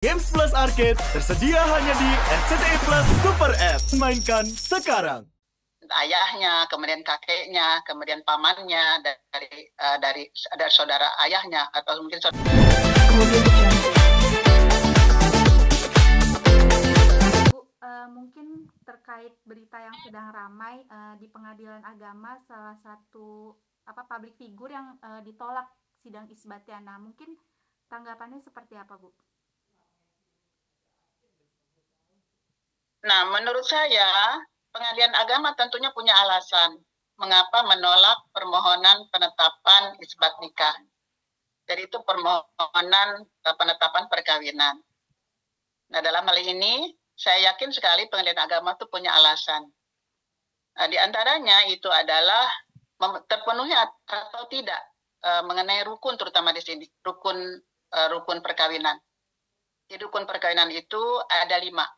Games Plus Arcade tersedia hanya di RCTI Plus Super App. Mainkan sekarang. Ayahnya, kemudian kakeknya, kemudian pamannya, dari saudara ayahnya atau mungkin saudara. Mungkin terkait berita yang sedang ramai di Pengadilan Agama, salah satu public figure yang ditolak sidang isbatnya. Nah, mungkin tanggapannya seperti apa, Bu? Nah, menurut saya Pengadilan Agama tentunya punya alasan mengapa menolak permohonan penetapan isbat nikah. Jadi itu permohonan penetapan perkawinan. Nah, dalam hal ini saya yakin sekali Pengadilan Agama itu punya alasan. Nah, di antaranya itu adalah terpenuhi atau tidak mengenai rukun, terutama di sini rukun perkawinan. Di rukun perkawinan itu ada 5.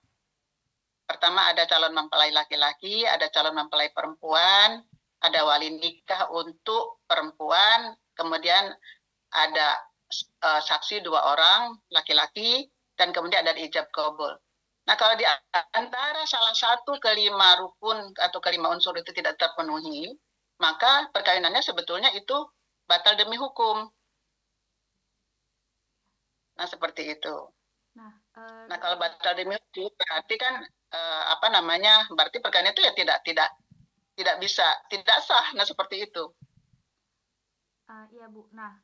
Pertama ada calon mempelai laki-laki, ada calon mempelai perempuan, ada wali nikah untuk perempuan, kemudian ada saksi 2 orang laki-laki, dan kemudian ada ijab kabul. Nah, kalau di antara salah satu kelima rukun atau kelima unsur itu tidak terpenuhi, maka perkawinannya sebetulnya itu batal demi hukum. Nah, seperti itu. Nah, kalau batal demi hukum berarti kan berarti perkawinan itu ya tidak bisa, tidak sah. Nah, seperti itu. Iya, Bu. Nah,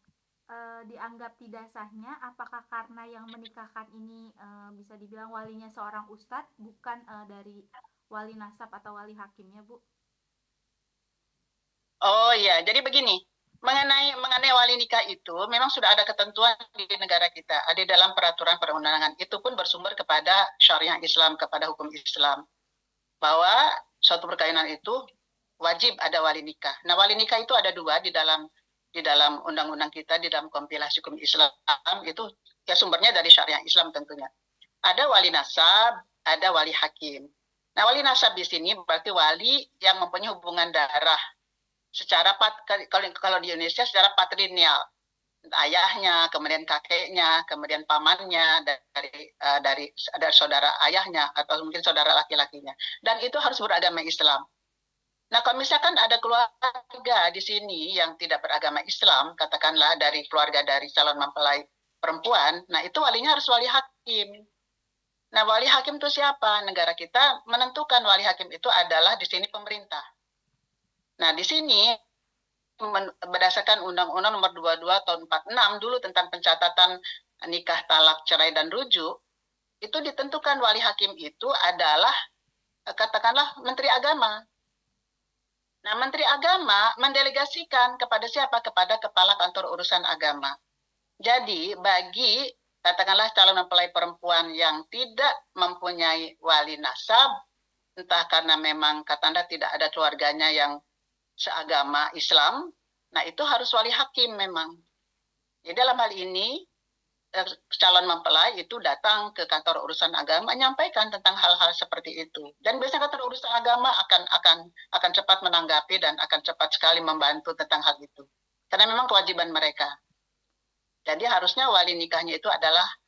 dianggap tidak sahnya apakah karena yang menikahkan ini bisa dibilang walinya seorang ustadz, bukan dari wali nasab atau wali hakimnya, Bu? Oh iya, jadi begini, mengenai wali nikah itu memang sudah ada ketentuan di negara kita, ada dalam peraturan perundangan. Itu pun bersumber kepada syariah Islam, kepada hukum Islam, bahwa suatu perkawinan itu wajib ada wali nikah. Nah, wali nikah itu ada 2 di dalam undang-undang kita, di dalam kompilasi hukum Islam itu ya sumbernya dari syariah Islam tentunya. Ada wali nasab, ada wali hakim. Nah, wali nasab di sini berarti wali yang mempunyai hubungan darah secara kalau di Indonesia secara patrilineal, ayahnya, kemudian kakeknya, kemudian pamannya, dari saudara ayahnya atau mungkin saudara laki-lakinya, dan itu harus beragama Islam. Nah, kalau misalkan ada keluarga di sini yang tidak beragama Islam, katakanlah dari keluarga dari calon mempelai perempuan, nah itu walinya harus wali hakim. Nah, wali hakim itu siapa? Negara kita menentukan wali hakim itu adalah di sini pemerintah. Nah, di sini berdasarkan Undang-Undang Nomor 22 Tahun 46 dulu tentang pencatatan nikah, talak, cerai, dan rujuk, itu ditentukan wali hakim itu adalah katakanlah Menteri Agama. Nah, Menteri Agama mendelegasikan kepada siapa? Kepada Kepala Kantor Urusan Agama. Jadi, bagi katakanlah calon mempelai perempuan yang tidak mempunyai wali nasab, entah karena memang katanya tidak ada keluarganya yang seagama Islam, nah itu harus wali hakim memang. Jadi dalam hal ini calon mempelai itu datang ke kantor urusan agama menyampaikan tentang hal-hal seperti itu, dan biasanya kantor urusan agama akan cepat menanggapi dan akan cepat sekali membantu tentang hal itu, karena memang kewajiban mereka. Jadi harusnya wali nikahnya itu adalah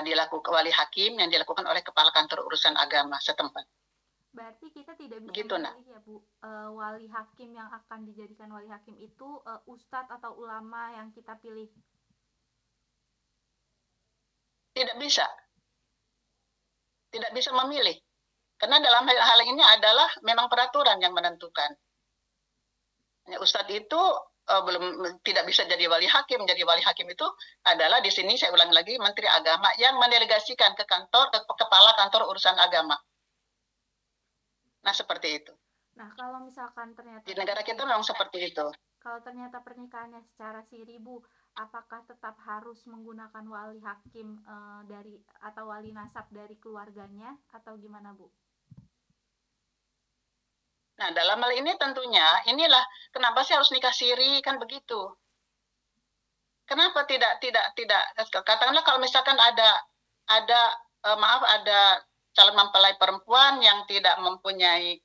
dilakukan wali hakim yang dilakukan oleh kepala kantor urusan agama setempat. Berarti kita tidak bisa begitu, memilih ya, Bu, wali hakim yang akan dijadikan wali hakim itu ustadz atau ulama yang kita pilih? Tidak bisa memilih, karena dalam hal ini adalah memang peraturan yang menentukan. Ustadz itu tidak bisa jadi wali hakim. Jadi wali hakim itu adalah di sini saya ulang lagi Menteri Agama yang mendelegasikan ke kepala kantor urusan agama. Nah, seperti itu. Nah, kalau misalkan ternyata di negara kita memang seperti itu. Kalau ternyata pernikahannya secara siri, Bu, apakah tetap harus menggunakan wali hakim atau wali nasab dari keluarganya atau gimana, Bu? Nah, dalam hal ini tentunya inilah kenapa sih harus nikah siri, kan begitu. Kenapa tidak katakanlah kalau misalkan ada calon mempelai perempuan yang tidak mempunyai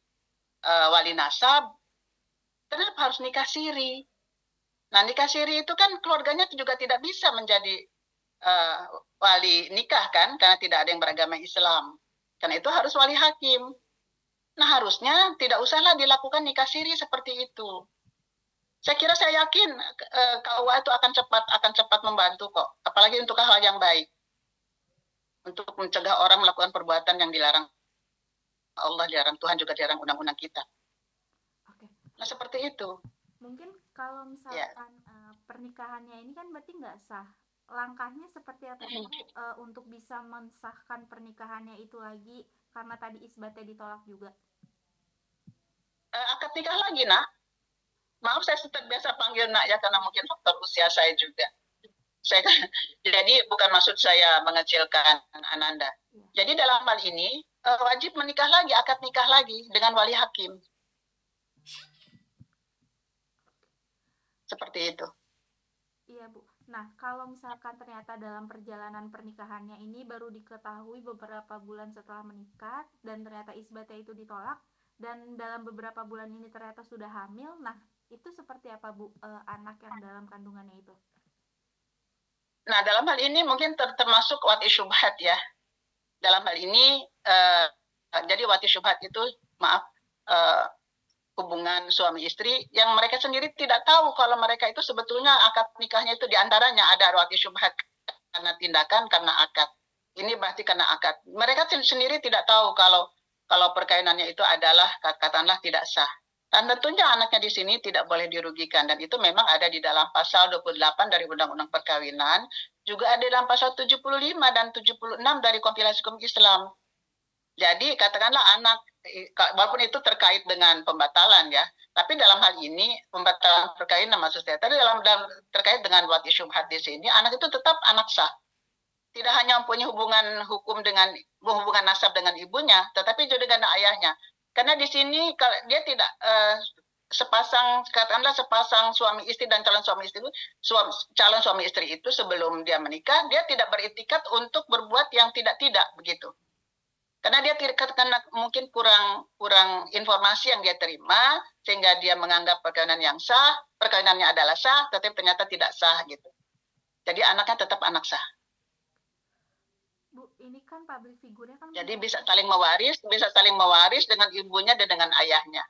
wali nasab, kenapa harus nikah siri? Nah, nikah siri itu kan keluarganya juga tidak bisa menjadi eh, wali nikah kan, karena tidak ada yang beragama Islam. Karena itu harus wali hakim. Nah, harusnya tidak usahlah dilakukan nikah siri seperti itu. Saya yakin KUA itu akan cepat membantu kok, apalagi untuk hal yang baik, untuk mencegah orang melakukan perbuatan yang dilarang Allah, dilarang Tuhan, juga dilarang undang-undang kita. Oke. Nah, seperti itu. Mungkin kalau misalkan pernikahannya ini kan berarti nggak sah. Langkahnya seperti apa sih Bu untuk bisa mensahkan pernikahannya itu lagi, karena tadi isbatnya ditolak juga? Akad nikah lagi, nak. Maaf, saya biasa panggil nak ya, karena mungkin faktor usia saya juga. Jadi bukan maksud saya mengecilkan Ananda. Jadi dalam hal ini wajib menikah lagi, akad nikah lagi dengan wali hakim. Seperti itu. Iya Bu. Nah, kalau misalkan ternyata dalam perjalanan pernikahannya ini baru diketahui beberapa bulan setelah menikah dan ternyata isbatnya itu ditolak, dan dalam beberapa bulan ini ternyata sudah hamil, nah itu seperti apa Bu anak yang dalam kandungannya itu? Nah, dalam hal ini mungkin termasuk wati syubhat ya. Dalam hal ini, jadi wati syubhat itu, maaf, hubungan suami istri yang mereka sendiri tidak tahu kalau mereka itu sebetulnya akad nikahnya itu diantaranya ada wati syubhat karena tindakan, karena akad. Ini berarti karena akad. Mereka sendiri tidak tahu kalau perkawinannya itu adalah, katakanlah, tidak sah. Dan tentunya anaknya di sini tidak boleh dirugikan. Dan itu memang ada di dalam pasal 28 dari Undang-Undang Perkawinan. Juga ada dalam pasal 75 dan 76 dari Kompilasi Hukum Islam. Jadi katakanlah anak, walaupun itu terkait dengan pembatalan ya, tapi dalam hal ini pembatalan perkawinan maksud saya, tadi dalam terkait dengan wati syubhat di sini, anak itu tetap anak sah. Tidak hanya mempunyai hubungan hukum dengan hubungan nasab dengan ibunya, tetapi juga dengan ayahnya. Karena di sini dia tidak katakanlah sepasang suami istri dan calon suami istri itu sebelum dia menikah, dia tidak beriktikat untuk berbuat yang tidak begitu. Karena dia karena mungkin kurang informasi yang dia terima, sehingga dia menganggap perkawinannya adalah sah, tetapi ternyata tidak sah gitu. Jadi anaknya tetap anak sah. Bu, ini kan public figure-nya kan. Jadi bisa saling mewaris dengan ibunya dan dengan ayahnya.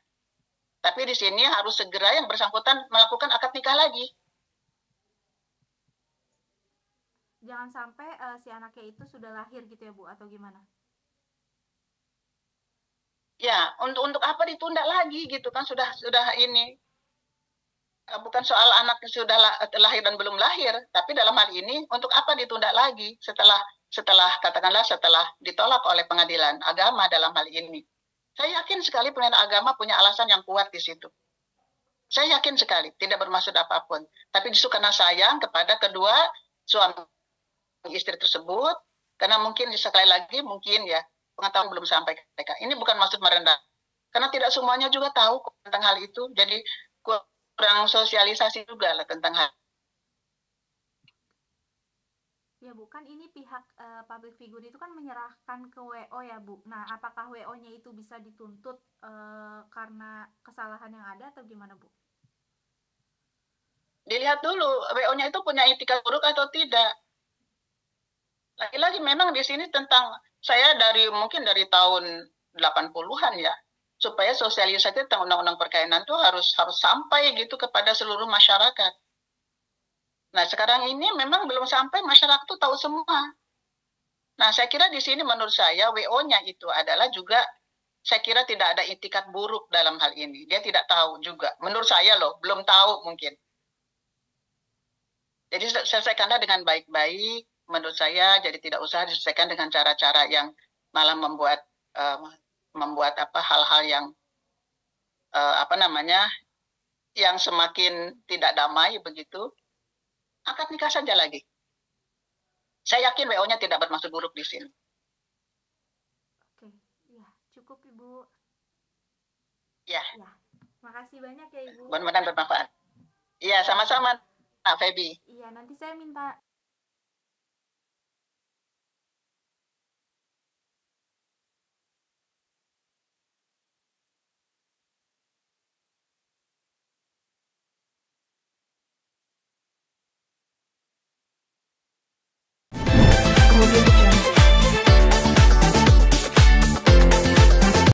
Tapi di sini harus segera yang bersangkutan melakukan akad nikah lagi. Jangan sampai si anaknya itu sudah lahir gitu ya Bu, atau gimana? Ya, untuk apa ditunda lagi gitu kan, sudah ini. Bukan soal anak sudah lahir dan belum lahir, tapi dalam hal ini untuk apa ditunda lagi setelah katakanlah setelah ditolak oleh pengadilan agama dalam hal ini. Saya yakin sekali pengadilan agama punya alasan yang kuat di situ. Saya yakin sekali, tidak bermaksud apapun. Tapi justru karena sayang kepada kedua suami istri tersebut, karena mungkin sekali lagi mungkin ya pengetahuan belum sampai ke mereka. Ini bukan maksud merendah, karena tidak semuanya juga tahu tentang hal itu. Jadi kurang sosialisasi juga lah tentang hal. Ya Bu, kan ini pihak public figure itu kan menyerahkan ke WO ya Bu. Nah, apakah WO-nya itu bisa dituntut karena kesalahan yang ada atau gimana Bu? Dilihat dulu WO-nya itu punya itikat buruk atau tidak. Lagi-lagi memang di sini tentang saya mungkin dari tahun 80-an ya, supaya sosialisasi tentang undang-undang perkawinan itu harus sampai gitu kepada seluruh masyarakat. Nah, sekarang ini memang belum sampai, masyarakat itu tahu semua. Nah, saya kira di sini menurut saya WO-nya itu adalah juga, saya kira tidak ada itikat buruk dalam hal ini. Dia tidak tahu juga. Menurut saya loh, belum tahu mungkin. Jadi selesaikanlah dengan baik-baik, menurut saya. Jadi tidak usah diselesaikan dengan cara-cara yang malah membuat hal-hal yang yang semakin tidak damai begitu. Akad nikah saja lagi. Saya yakin WO-nya tidak bermaksud buruk di sini. Oke, ya cukup Ibu. Ya. Makasih banyak ya Ibu. Mudah-mudahan bermanfaat. Iya, sama-sama, Pak Febi. Iya, nanti saya minta